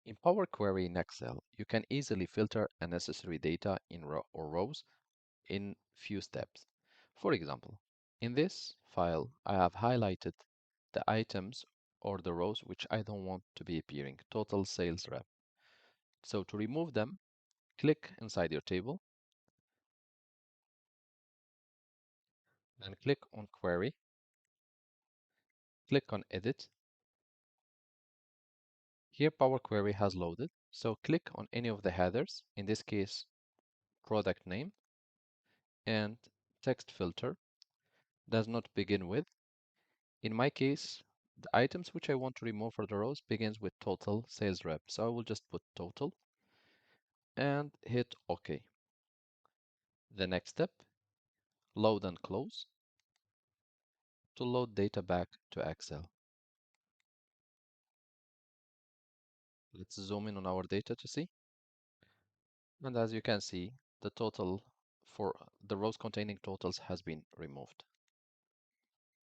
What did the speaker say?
In Power Query in Excel, you can easily filter unnecessary data in rows in few steps. For example, in this file, I have highlighted the items or the rows which I don't want to be appearing, total sales rep. So to remove them, click inside your table, then click on Query, click on Edit. Here Power Query has loaded, so click on any of the headers, in this case, product name, and text filter does not begin with. In my case, the items which I want to remove for the rows begins with total sales rep. So I will just put total and hit OK. The next step, load and close to load data back to Excel. Let's zoom in on our data to see. And as you can see, the total for the rows containing totals has been removed.